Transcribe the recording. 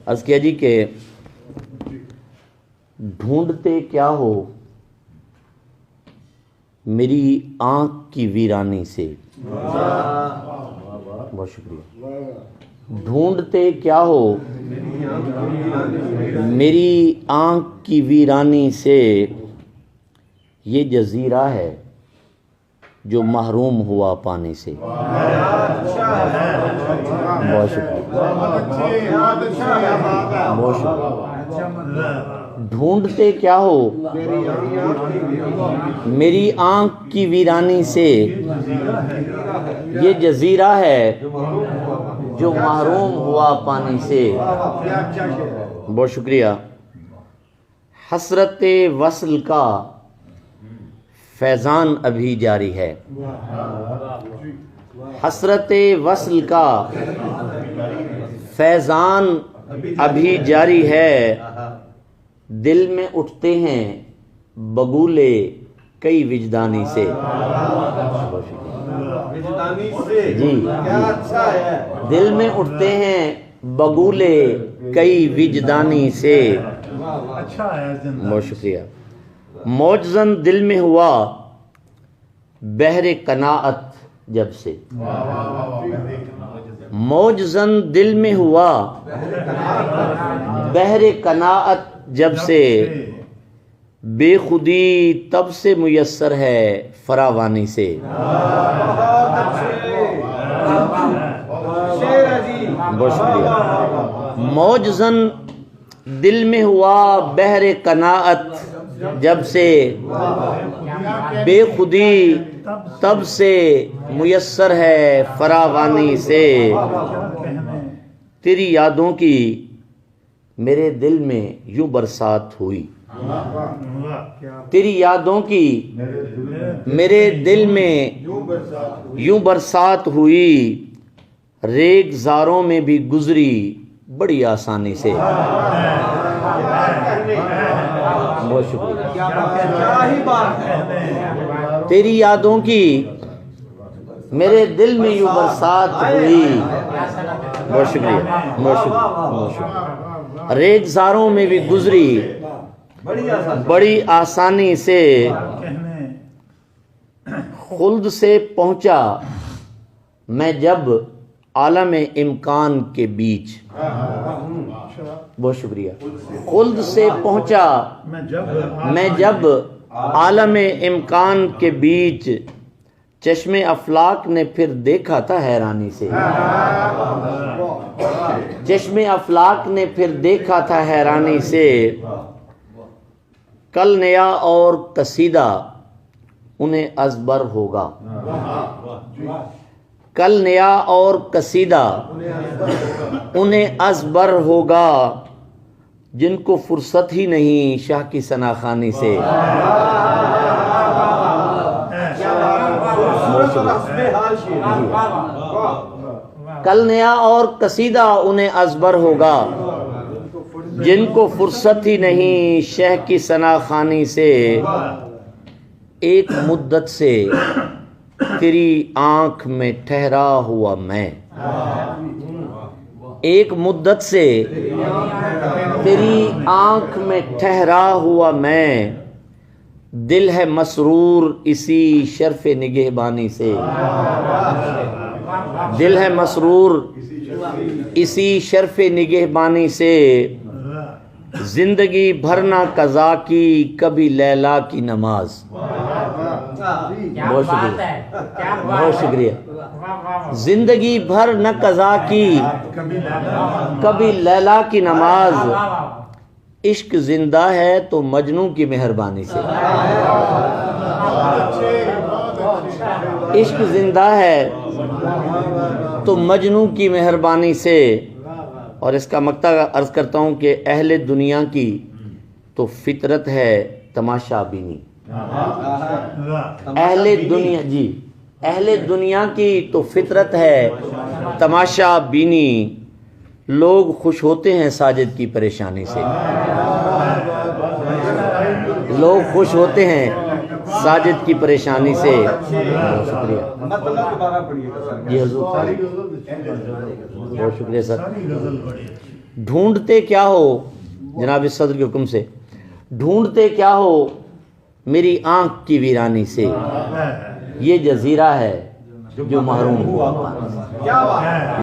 अर्ज़ किया जी कि ढूंढते क्या हो मेरी आँख की वीरानी से। बहुत शुक्रिया। ढूंढते क्या हो मेरी आँख की वीरानी से, ये जज़ीरा है जो महरूम हुआ पानी से। बहुत शुक्रिया, बहुत शुक्रिया। ढूंढते क्या हो मेरी आँख की वीरानी से, ये जज़ीरा है जो महरूम हुआ पानी से। बहुत शुक्रिया। हसरत वस्ल का फैज़ान अभी जारी है। हसरत वस्ल का फैज़ान अभी जारी है, दिल में उठते हैं बगुले कई विजदानी से। जी, दिल में उठते हैं बगुले कई विजदानी से। बहुत शुक्रिया। मौजज़न दिल में हुआ बहरे कनाअत जब से। मौजज़न दिल में हुआ बहरे कनाअत जब से, बेखुदी तब से मुयस्सर है फरावानी से। बहुत शुक्रिया। मौजज़न दिल में हुआ बहरे कनाअत जब से, बेखुदी तब से मुयस्सर है फरावानी से। तेरी यादों की मेरे दिल में यूं बरसात हुई। तेरी यादों की मेरे दिल में यूं बरसात हुई, रेगज़ारों में भी गुजरी बड़ी आसानी से। बहुत शुक्रिया। तेरी यादों की मेरे दिल में यूं बरसात हुई। बहुत शुक्रिया, बहुत शुक्रिया, बहुत शुक्रिया। रेगज़ारों में भी गुजरी बड़ी आसानी से। खुल्द से पहुंचा मैं जब आलम इम्कान के बीच। बहुत शुक्रिया। खुल्द से पहुंचा मैं जब आलम इम्कान के बीच, चश्मे अफलाक ने फिर देखा था हैरानी से। चश्मे अफलाक ने फिर देखा था हैरानी से। कल नया और कसीदा उन्हें अज़बर होगा। कल नया और कसीदा उन्हें अज़बर होगा, जिनको फुर्सत ही नहीं शाह की सनाखानी से। कल नया और कसीदा उन्हें अज़बर होगा, जिनको फुर्सत ही नहीं शह की सनाखानी से। एक मुद्दत से तेरी आँख में ठहरा हुआ मैं। एक मुद्दत से तेरी आँख में ठहरा हुआ मैं, दिल है मसरूर इसी शर्फ़ निगहबानी से। दिल है मसरूर इसी शर्फ़ निगहबानी से, जिंदगी भर ना कज़ा की कभी लैला की नमाज। बहुत शुक्रिया, बहुत शुक्रिया। जिंदगी भर न कज़ा की कभी लैला की नमाज, इश्क जिंदा है तो मजनू की मेहरबानी से। इश्क जिंदा है तो मजनू की मेहरबानी से। और इसका मक्ता अर्ज करता हूँ कि अहले दुनिया की तो फितरत है तमाशा बीनी। अहले दुनिया जी, अहले दुनिया की तो फितरत है तमाशा बीनी। लोग खुश होते हैं साजिद की परेशानी से। लोग खुश होते हैं साजिद की परेशानी से। बहुत शुक्रिया जी हजूर, बहुत शुक्रिया सर। ढूंढते क्या हो, जनाब सदर के हुक्म से, ढूंढते क्या हो मेरी आंख की वीरानी से, ये जजीरा है जो महरूम हुआ।